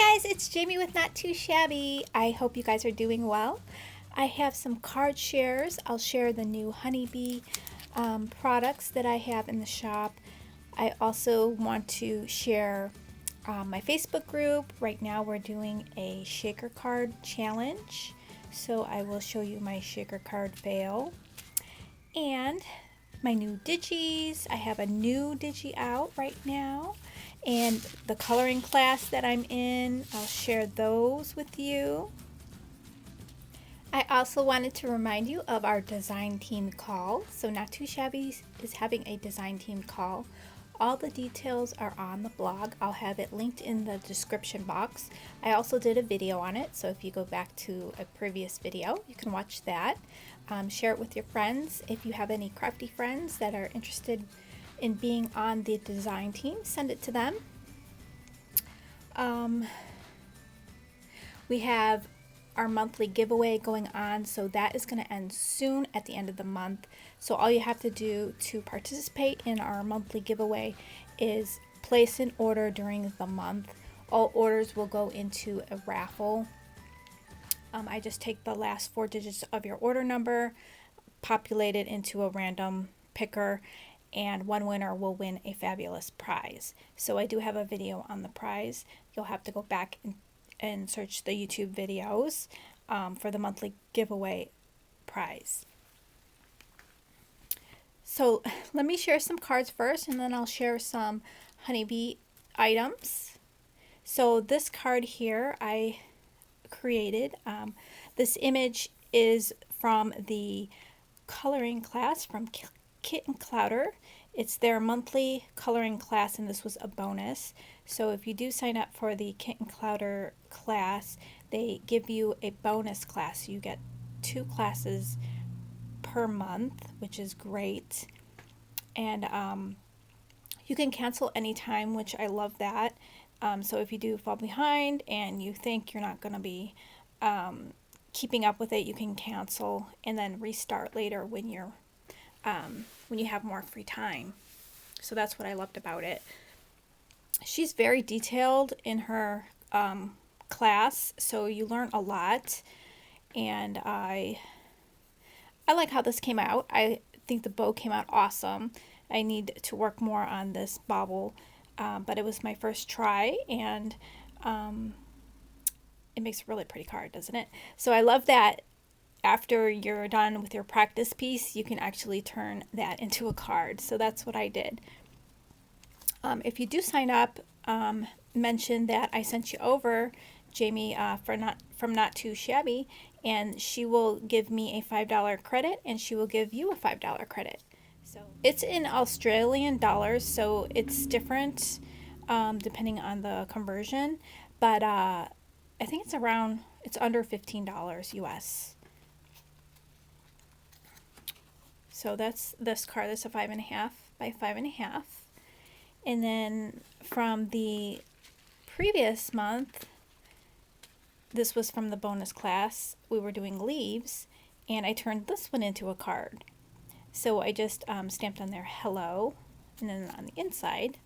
guys, it's Jamie with Not Too Shabby. I hope you guys are doing well. I have some card shares. I'll share the new honeybee products that I have in the shop. I also want to share my Facebook group. Right now we're doing a shaker card challenge. So I will show you my shaker card veil. And my new Digis. I have a new Digi out right now. And the coloring class that I'm in, I'll share those with you. I also wanted to remind you of our design team call. So Not Too Shabby is having a design team call. All the details are on the blog. I'll have it linked in the description box. I also did a video on it, so if you go back to a previous video, you can watch that. Share it with your friends. If you have any crafty friends that are interested in being on the design team, send it to them. We have our monthly giveaway going on, so that is going to end soon at the end of the month. So all you have to do to participate in our monthly giveaway is place an order during the month. All orders will go into a raffle. I just take the last 4 digits of your order number, populate it into a random picker, and one winner will win a fabulous prize. So I do have a video on the prize. You'll have to go back and search the YouTube videos for the monthly giveaway prize. So let me share some cards first, and then I'll share some honeybee items. So this card here I created. This image is from the coloring class from Kit and Clowder. It's their monthly coloring class, and this was a bonus. So if you do sign up for the Kit and Clowder class, they give you a bonus class. You get 2 classes per month, which is great. And you can cancel anytime, which I love that. So if you do fall behind and you think you're not going to be keeping up with it, you can cancel and then restart later when you have more free time. So that's what I loved about it. She's very detailed in her class, so you learn a lot. And I like how this came out. I think the bow came out awesome. I need to work more on this bobble, but it was my first try, and it makes a really pretty card, doesn't it? So I love that after you're done with your practice piece, you can actually turn that into a card. So that's what I did. If you do sign up, mention that I sent you over Jamie from Not Too Shabby, and she will give me a $5 credit, and she will give you a $5 credit. So it's in Australian dollars, so it's different depending on the conversion, but I think it's under $15 US. So that's this card. That's a 5.5 by 5.5. And then from the previous month, this was from the bonus class. We were doing leaves, and I turned this one into a card. So I just stamped on there hello, and then on the inside,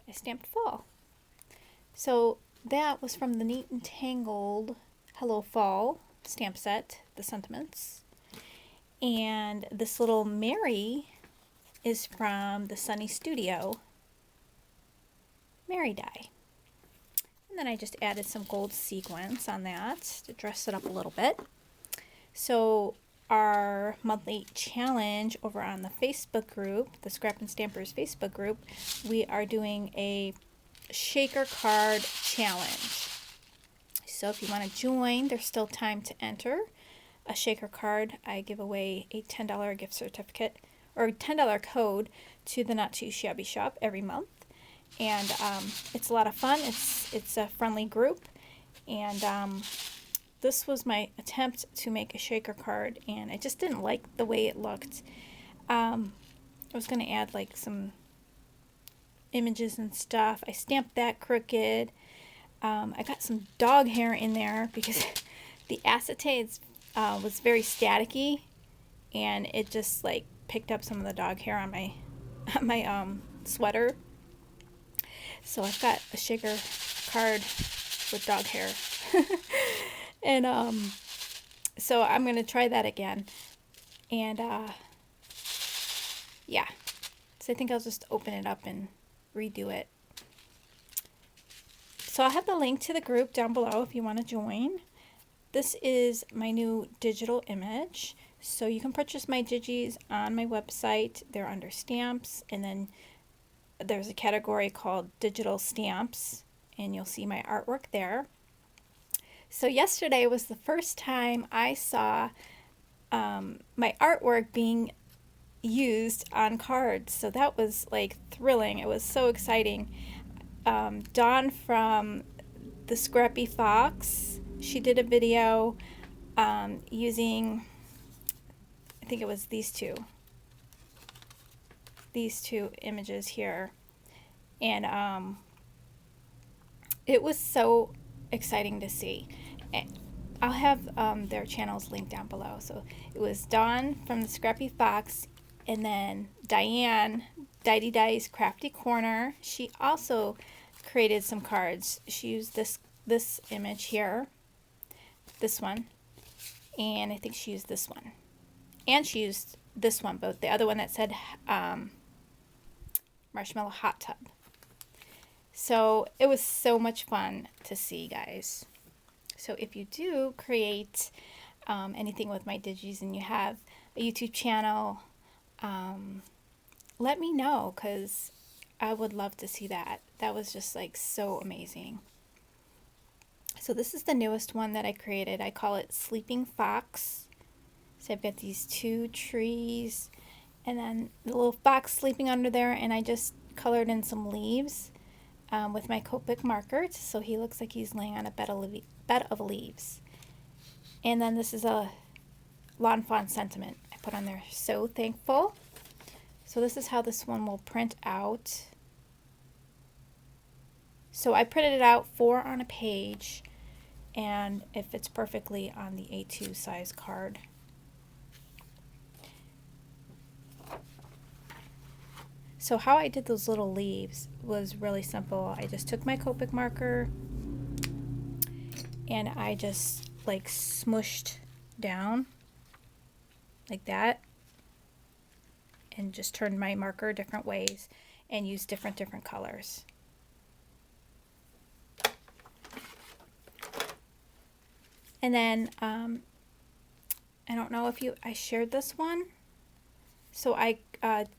I stamped fall. So that was from the Neat and Tangled Hello Fall stamp set, the sentiments. And this little Mary is from the Sunny Studio Mary die. And then I just added some gold sequins on that to dress it up a little bit. So our monthly challenge over on the Facebook group, the Scrap and Stampers Facebook group, we are doing a shaker card challenge. So if you want to join, there's still time to enter a shaker card. I give away a $10 gift certificate or $10 code to the Not Too Shabby shop every month, and it's a lot of fun. It's a friendly group, and this was my attempt to make a shaker card, and I just didn't like the way it looked. I was going to add like some images and stuff. I stamped that crooked. I got some dog hair in there because the acetate was very staticky, and it just like picked up some of the dog hair on my sweater. So I've got a shaker card with dog hair. And so I'm going to try that again. And yeah, so I think I'll just open it up and redo it. So I'll have the link to the group down below if you want to join. This is my new digital image. So you can purchase my Digis on my website. They're under stamps, and then there's a category called digital stamps, and you'll see my artwork there. So yesterday was the first time I saw my artwork being used on cards. So that was like thrilling. It was so exciting. Dawn from the Scrappy Fox, she did a video using, I think it was these two images here, and it was so exciting to see. I'll have their channels linked down below. So it was Dawn from the Scrappy Fox, and then Diane, Didi Di's Crafty Corner. She also created some cards. She used this image here, this one, and I think she used this one, and she used this one, both the other one that said Marshmallow Hot Tub. So it was so much fun to see, guys. So if you do create anything with my Digis and you have a YouTube channel, let me know, because I would love to see that. That was just like so amazing. So this is the newest one that I created. I call it Sleeping Fox. So I've got these two trees and then the little fox sleeping under there, and I just colored in some leaves with my Copic marker, so he looks like he's laying on a bed of leaves. And then this is a lawn fawn sentiment I put on there. So thankful. So this is how this one will print out. So I printed it out 4 on a page, and it fits perfectly on the A2 size card. So how I did those little leaves was really simple. I just took my Copic marker and I just like smushed down like that, and just turned my marker different ways and used different colors. And then I don't know if I shared this one. So I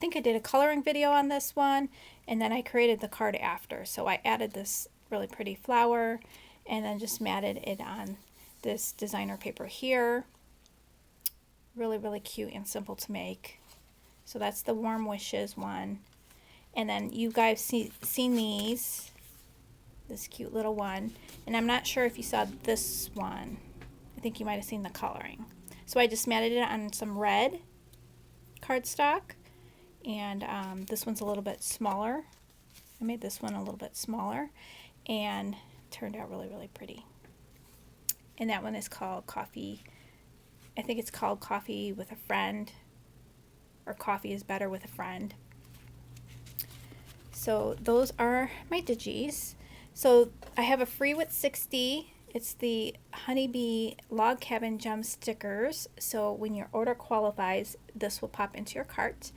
think I did a coloring video on this one, and then I created the card after. So I added this really pretty flower and then just matted it on this designer paper here. Really, really cute and simple to make. So that's the Warm Wishes one. And then you guys seen these, this cute little one. And I'm not sure if you saw this one. I think you might have seen the coloring. So I just matted it on some red cardstock, and this one's a little bit smaller. I made this one a little bit smaller, and turned out really, really pretty. And that one is called Coffee. I think it's called Coffee with a Friend, or Coffee is Better with a Friend. So those are my Digis. So I have a free with 60. It's the Honeybee Log Cabin Gem stickers. So when your order qualifies, this will pop into your cart.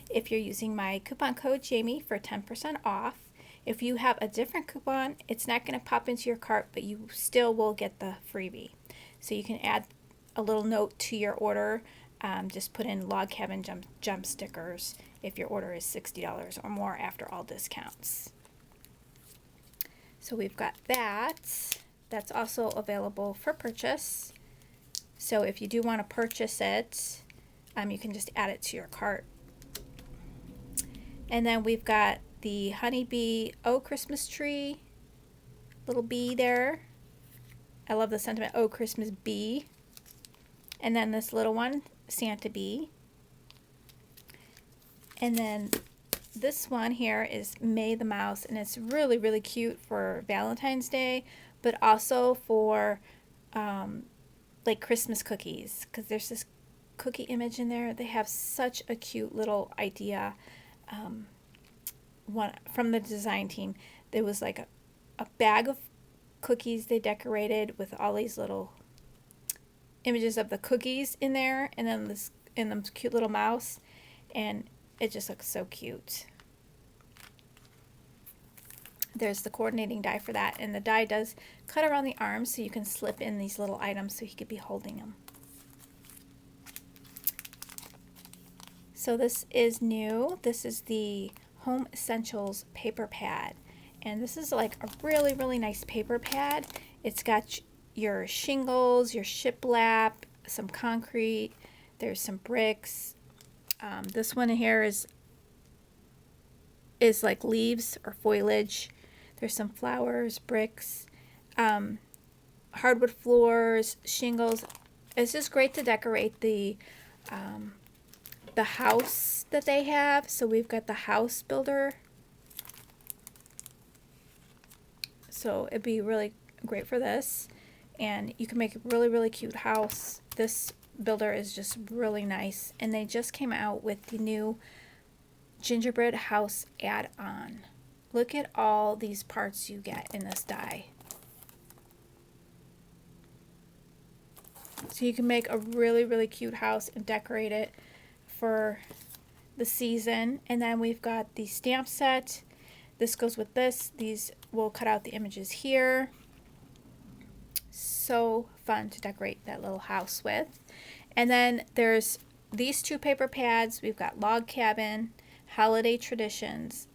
If you're using my coupon code Jamie for 10% off. If you have a different coupon, it's not going to pop into your cart, but you still will get the freebie. So you can add a little note to your order. Just put in Log Cabin Gem stickers if your order is $60 or more after all discounts. So we've got that. That's also available for purchase. So if you do want to purchase it, you can just add it to your cart. And then we've got the Honeybee Oh Christmas Tree, little bee there. I love the sentiment, Oh Christmas Bee. And then this little one, Santa Bee. And then this one here is May the Mouse, and it's really, really cute for Valentine's Day, but also for like Christmas cookies, because there's this cookie image in there. They have such a cute little idea. One from the design team, there was like a bag of cookies they decorated with all these little images of the cookies in there, and then this cute little mouse, and it just looks so cute. There's the coordinating die for that, and the die does cut around the arms so you can slip in these little items so he could be holding them. So this is new. This is the Home Essentials paper pad, and this is like a really, really nice paper pad. It's got your shingles, your shiplap, some concrete, there's some bricks. This one here is like leaves or foliage. There's some flowers, bricks, hardwood floors, shingles. It's just great to decorate the house that they have. So we've got the house builder. So it'd be really great for this. And you can make a really, really cute house. This builder is just really nice. And they just came out with the new gingerbread house add-on. Look at all these parts you get in this die. So you can make a really, really cute house and decorate it for the season. And then we've got the stamp set. This goes with this. These will cut out the images here. So fun to decorate that little house with. And then there's these two paper pads. We've got Log Cabin, Holiday Traditions,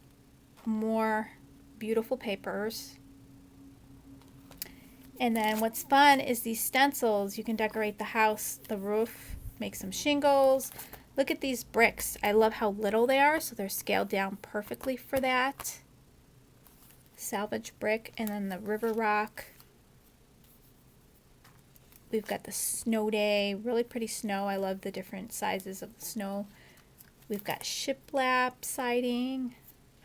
more beautiful papers. And then what's fun is these stencils. You can decorate the house, the roof, make some shingles. Look at these bricks. I love how little they are, so they're scaled down perfectly for that. Salvage brick, and then the river rock. We've got the snow day, really pretty snow. I love the different sizes of the snow. We've got shiplap siding.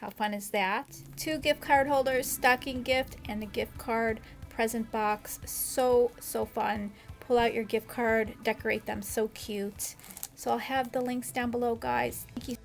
How fun is that? 2 gift card holders, stocking gift, and a gift card present box. So fun. Pull out your gift card, decorate them, so cute. So I'll have the links down below, guys. Thank you.